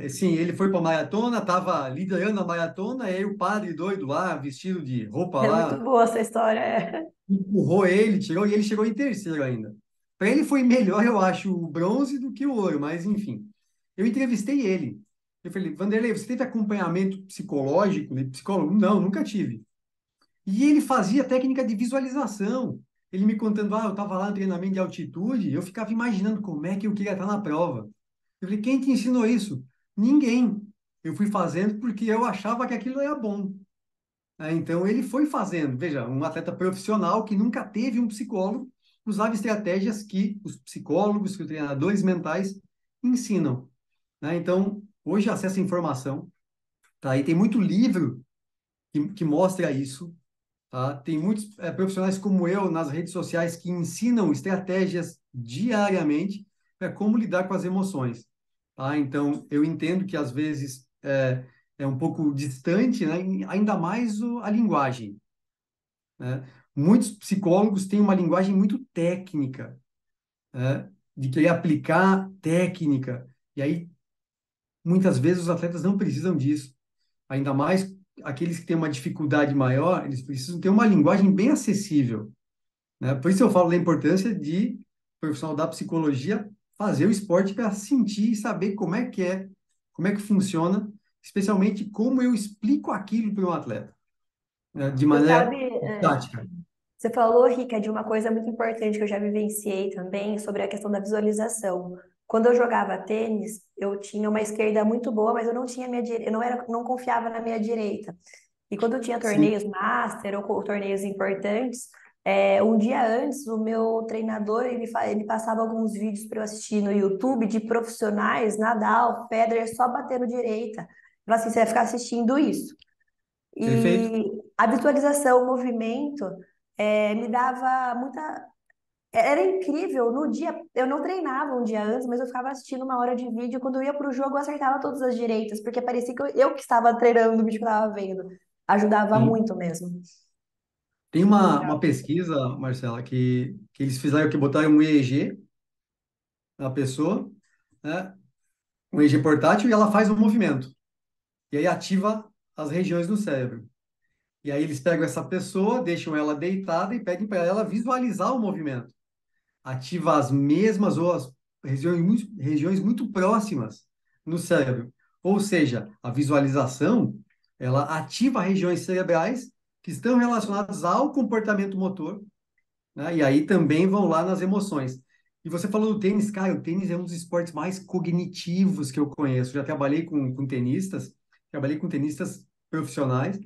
Sim, ele foi para maratona, estava liderando a maratona, e aí o padre doido lá, vestido de roupa É muito lá, boa essa história. É. empurrou ele, tirou, e ele chegou em terceiro ainda. Para ele foi melhor, eu acho, o bronze do que o ouro, mas enfim. Eu entrevistei ele. Eu falei, Vanderlei, você teve acompanhamento psicológico, de psicólogo? Não, nunca tive. E ele fazia técnica de visualização. Ele me contando, eu estava lá no treinamento de altitude, eu ficava imaginando como é que eu queria estar na prova. Eu falei, quem te ensinou isso? Ninguém. Eu fui fazendo porque eu achava que aquilo era bom. Então ele foi fazendo. Veja, um atleta profissional que nunca teve um psicólogo usava estratégias que os psicólogos, que os treinadores mentais ensinam. Então, hoje acesso à informação, tá? E tem muito livro que mostra isso. Tá? Tem muitos profissionais como eu nas redes sociais que ensinam estratégias diariamente para como lidar com as emoções. Tá? Então, eu entendo que às vezes é um pouco distante, né? Ainda mais a linguagem. Né? Muitos psicólogos têm uma linguagem muito técnica, né? De querer aplicar técnica. E aí, muitas vezes, os atletas não precisam disso. Ainda mais aqueles que têm uma dificuldade maior, eles precisam ter uma linguagem bem acessível, né? Por isso eu falo da importância de o profissional da psicologia fazer o esporte para sentir e saber como é que funciona, especialmente como eu explico aquilo para um atleta, né? De Você maneira sabe, prática. você falou, Rica, de uma coisa muito importante que eu já vivenciei também, sobre a questão da visualização. Quando eu jogava tênis, eu tinha uma esquerda muito boa, mas eu não tinha minha direita, não confiava na minha direita. E quando eu tinha Sim. torneios master ou torneios importantes, um dia antes, o meu treinador ele passava alguns vídeos para eu assistir no YouTube de profissionais, Nadal, Federer, só batendo direita. Ele falou assim, você vai ficar assistindo isso. Perfeito? E a visualização, o movimento, me dava muita. Era incrível. No dia, eu não treinava um dia antes, mas eu ficava assistindo uma hora de vídeo. Quando eu ia pro jogo, eu acertava todas as direitas, porque parecia que eu que estava treinando no vídeo que eu estava vendo. Ajudava Sim. muito mesmo. Tem uma pesquisa, Marcela, que eles fizeram que botaram um EEG na pessoa, né? Um EEG portátil e ela faz um movimento. E aí ativa as regiões do cérebro. E aí eles pegam essa pessoa, deixam ela deitada e pedem para ela visualizar o movimento. Ativa as mesmas ou as regiões muito próximas no cérebro. Ou seja, a visualização, ela ativa regiões cerebrais que estão relacionadas ao comportamento motor, né? E aí também vão lá nas emoções. E você falou do tênis, cara, o tênis é um dos esportes mais cognitivos que eu conheço. Já trabalhei com tenistas, trabalhei com tenistas profissionais,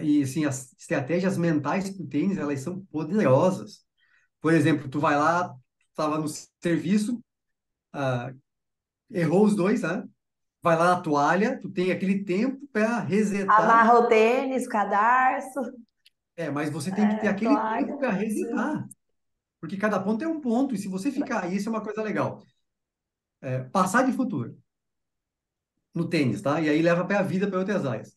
e assim, as estratégias mentais para o tênis, elas são poderosas. Por exemplo, tu vai lá, estava no serviço, ah, errou os dois, né? Vai lá na toalha, tu tem aquele tempo para resetar, Amarra o tênis, o cadarço, mas você tem que ter aquele toalha. tempo para Sim. resetar, porque cada ponto é um ponto, e se você ficar, isso é uma coisa legal, passar de futuro no tênis, tá? E aí leva para a vida, para outras áreas.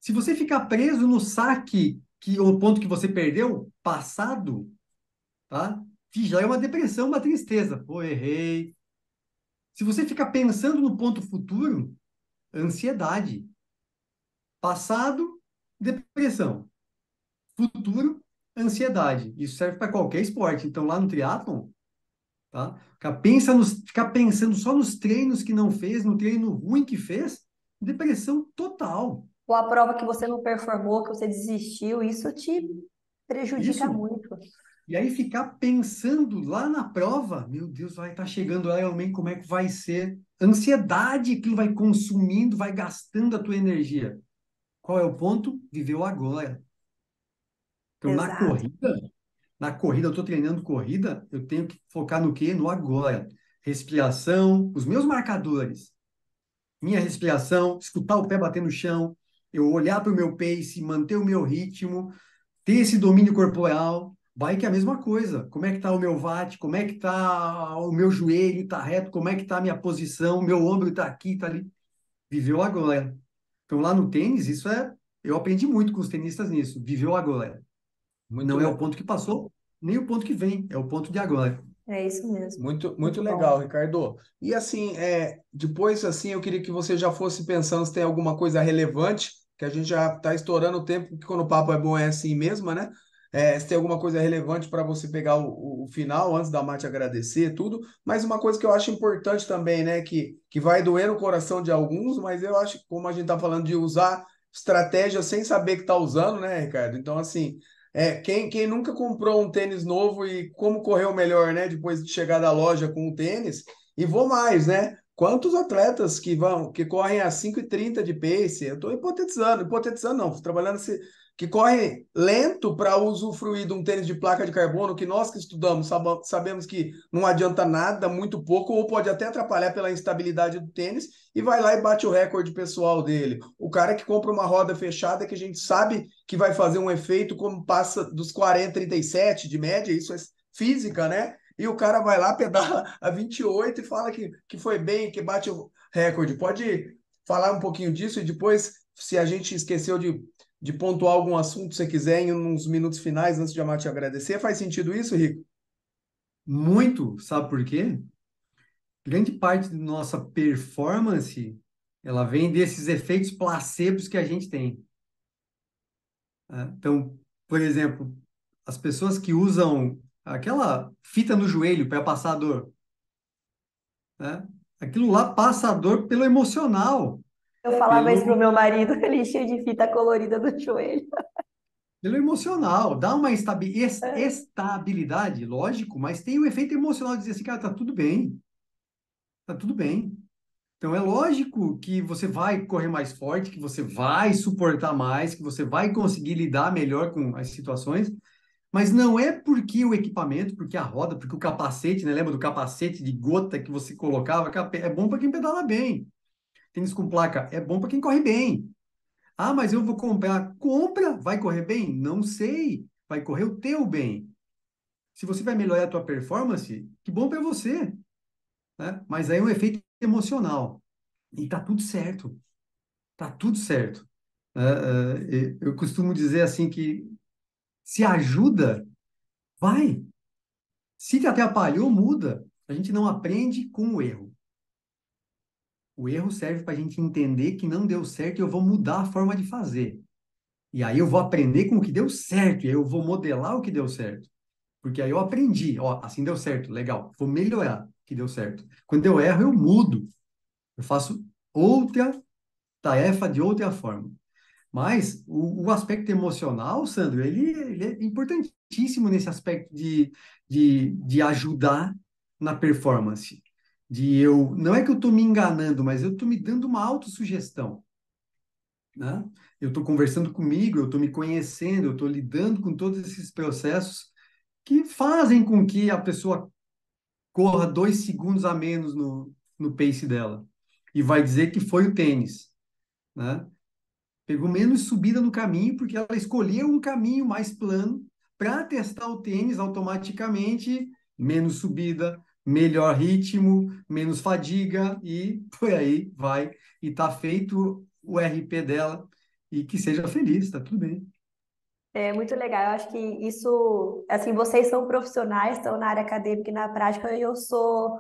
Se você ficar preso no saque, que o ponto que você perdeu, passado, tá? Que já é uma depressão, uma tristeza. Pô, errei. Se você ficar pensando no ponto futuro, ansiedade. Passado, depressão. Futuro, ansiedade. Isso serve para qualquer esporte. Então, lá no triatlon, tá? Ficar pensando só nos treinos que não fez, no treino ruim que fez, depressão total. Ou a prova que você não performou, que você desistiu, isso te prejudica Isso. muito. E aí ficar pensando lá na prova, meu Deus, vai estar chegando lá realmente, como é que vai ser? Ansiedade que vai consumindo, vai gastando a tua energia. Qual é o ponto? Viver o agora. Então, Exato. na corrida, eu estou treinando corrida, eu tenho que focar no quê? No agora. Respiração, os meus marcadores. Minha respiração, escutar o pé bater no chão, eu olhar para o meu pace, manter o meu ritmo, ter esse domínio corporal. Bike é a mesma coisa. Como é que está o meu watt? Como é que está o meu joelho? Está reto? Como é que está a minha posição? Meu ombro está aqui, está ali. Viveu agora. Então, lá no tênis, eu aprendi muito com os tenistas nisso. Viveu agora. Muito Não é o legal. ponto que passou, nem o ponto que vem. É o ponto de agora. É isso mesmo. Muito, muito Muito legal, bom. Ricardo. E assim, depois assim, eu queria que você já fosse pensando se tem alguma coisa relevante, que a gente já está estourando o tempo, porque quando o papo é bom é assim mesmo, né? Se tem alguma coisa relevante para você pegar o final, antes da Mate agradecer tudo. Mas uma coisa que eu acho importante também, né? Que vai doer no coração de alguns, mas eu acho que como a gente está falando de usar estratégia sem saber que está usando, né, Ricardo? Então, assim. Quem nunca comprou um tênis novo e como correu melhor, né? Depois de chegar da loja com o tênis, e vou mais, né? Quantos atletas que correm a 5:30 de pace? Eu estou hipotetizando não, trabalhando que correm lento para usufruir de um tênis de placa de carbono, que nós que estudamos sabemos que não adianta nada, muito pouco, ou pode até atrapalhar pela instabilidade do tênis, e vai lá e bate o recorde pessoal dele. O cara que compra uma roda fechada, que a gente sabe que vai fazer um efeito como passa dos 40, 37 de média, isso é física, né? E o cara vai lá, pedala a 28 e fala que foi bem, que bate o recorde. Pode falar um pouquinho disso e depois, se a gente esqueceu de pontuar algum assunto, se você quiser, em uns minutos finais, antes de amar te agradecer, faz sentido isso, Rico? Muito, sabe por quê? Grande parte da nossa performance, ela vem desses efeitos placebos que a gente tem, né? Então, por exemplo, as pessoas que usam aquela fita no joelho para passar a dor, né? Aquilo lá passa a dor pelo emocional, Eu falava isso pro pelo, meu marido, ele cheio de fita colorida no joelho. pelo emocional. Dá uma estabilidade, lógico, mas tem o efeito emocional de dizer assim, cara, tá tudo bem, tá tudo bem. Então é lógico que você vai correr mais forte, que você vai suportar mais, que você vai conseguir lidar melhor com as situações, mas não é porque o equipamento, porque a roda, porque o capacete, né? Lembra do capacete de gota que você colocava? É bom para quem pedala bem. Tênis com placa é bom para quem corre bem. Ah, mas eu vou comprar. Compra! Vai correr bem? Não sei. Vai correr o teu bem. Se você vai melhorar a tua performance, que bom para você, né? Mas aí é um efeito emocional. E tá tudo certo. Tá tudo certo. Eu costumo dizer assim que se ajuda, vai. Se te atrapalhou, muda. A gente não aprende com o erro. O erro serve para a gente entender que não deu certo e eu vou mudar a forma de fazer. E aí eu vou aprender com o que deu certo, e aí eu vou modelar o que deu certo. Porque aí eu aprendi, ó, assim deu certo, legal, vou melhorar o que deu certo. Quando eu erro, eu mudo. Eu faço outra tarefa de outra forma. Mas o aspecto emocional, Sandro, ele é importantíssimo nesse aspecto de ajudar na performance. Não é que eu estou me enganando, mas eu estou me dando uma autossugestão, né? Eu estou conversando comigo, eu estou me conhecendo, eu estou lidando com todos esses processos que fazem com que a pessoa corra 2 segundos a menos no pace dela. E vai dizer que foi o tênis, né? Pegou menos subida no caminho, porque ela escolheu um caminho mais plano para testar o tênis automaticamente, menos subida, melhor ritmo, menos fadiga e por aí vai. E tá feito o RP dela e que seja feliz, tá tudo bem. É muito legal. Eu acho que isso, assim, vocês são profissionais, estão na área acadêmica e na prática, e eu sou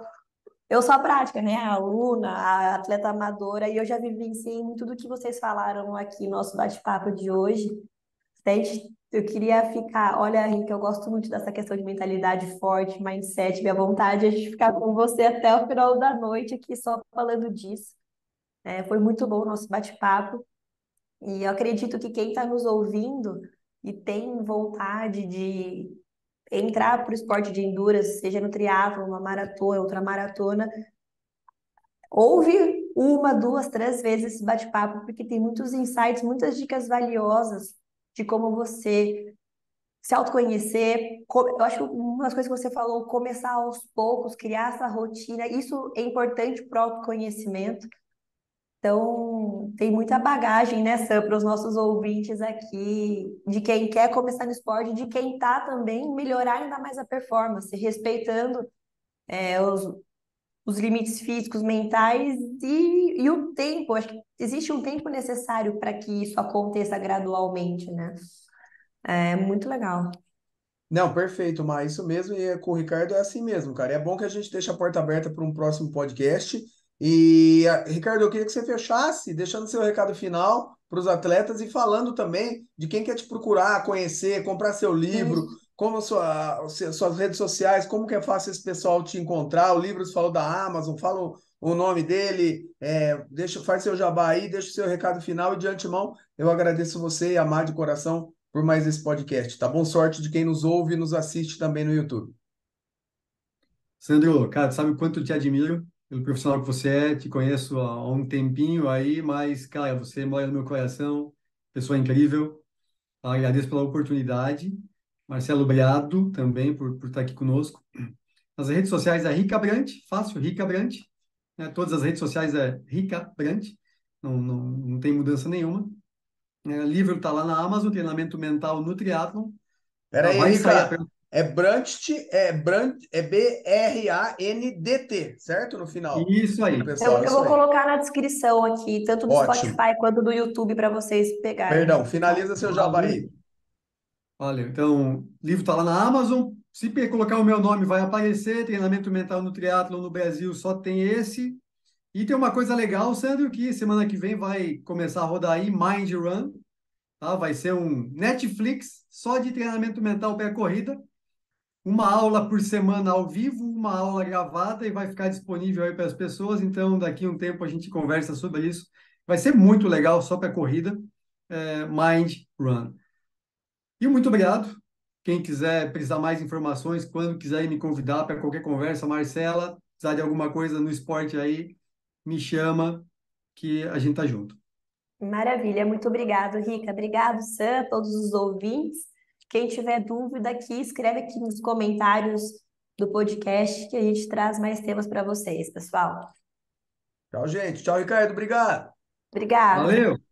a prática, né? A aluna, a atleta amadora, e eu já vivenciei muito do que vocês falaram aqui no nosso bate-papo de hoje. Eu queria ficar, olha, Henrique, eu gosto muito dessa questão de mentalidade forte, mindset, minha vontade é de ficar com você até o final da noite aqui só falando disso. Foi muito bom o nosso bate-papo. E eu acredito que quem está nos ouvindo e tem vontade de entrar para o esporte de endurance, seja no triatlo, uma maratona, ultramaratona, ouve uma, duas, três vezes esse bate-papo, porque tem muitos insights, muitas dicas valiosas de como você se autoconhecer. Eu acho que uma das coisas que você falou, começar aos poucos, criar essa rotina, isso é importante para o autoconhecimento. Então, tem muita bagagem, né, Sam, para os nossos ouvintes aqui, de quem quer começar no esporte, de quem está também melhorar ainda mais a performance, respeitando os limites físicos, mentais e o tempo. Acho que existe um tempo necessário para que isso aconteça gradualmente, né? É muito legal. Não, perfeito, mas isso mesmo, e com o Ricardo é assim mesmo, cara. É bom que a gente deixe a porta aberta para um próximo podcast. E, Ricardo, eu queria que você fechasse, deixando seu recado final para os atletas e falando também de quem quer te procurar, conhecer, comprar seu livro, E como suas redes sociais, como que é fácil esse pessoal te encontrar. O livro você falou da Amazon, fala o nome dele, faz seu jabá aí, deixa o seu recado final e de antemão eu agradeço você e amar de coração por mais esse podcast, tá bom? Sorte de quem nos ouve e nos assiste também no YouTube. Sandro, cara, sabe o quanto eu te admiro pelo profissional que você é, te conheço há um tempinho aí, mas, cara, você mora no meu coração, pessoa incrível. Agradeço pela oportunidade. Marcelo, obrigado também por estar aqui conosco. Nas redes sociais é Rica Brant, fácil, Rica Brant. Né? Todas as redes sociais é Rica Brant, não tem mudança nenhuma. Livro está lá na Amazon, Treinamento Mental no Triathlon. Pera Tá, aí, vai sair a... Rica. É Brandt, certo? No final. Isso Pro aí. pessoal, eu isso vou aí. colocar na descrição aqui, tanto do Ótimo. Spotify quanto do YouTube, para vocês pegarem. Perdão, finaliza seu jabá aí. Valeu. Olha, então, o livro está lá na Amazon. Se colocar o meu nome, vai aparecer. Treinamento Mental no Triathlon no Brasil só tem esse. E tem uma coisa legal, Sandro, que semana que vem vai começar a rodar aí Mind Run, tá? Vai ser um Netflix só de treinamento mental para corrida. Uma aula por semana ao vivo, uma aula gravada e vai ficar disponível aí para as pessoas. Então, daqui a um tempo a gente conversa sobre isso. Vai ser muito legal só para corrida. Mind Run. E muito obrigado. Quem quiser precisar mais informações, quando quiser me convidar para qualquer conversa, Marcela, precisar de alguma coisa no esporte aí, me chama que a gente tá junto. Maravilha, muito obrigado, Rica. Obrigado, Sam, todos os ouvintes. Quem tiver dúvida aqui, escreve aqui nos comentários do podcast que a gente traz mais temas para vocês, pessoal. Tchau, gente. Tchau, Ricardo. Obrigado. Obrigada. Valeu!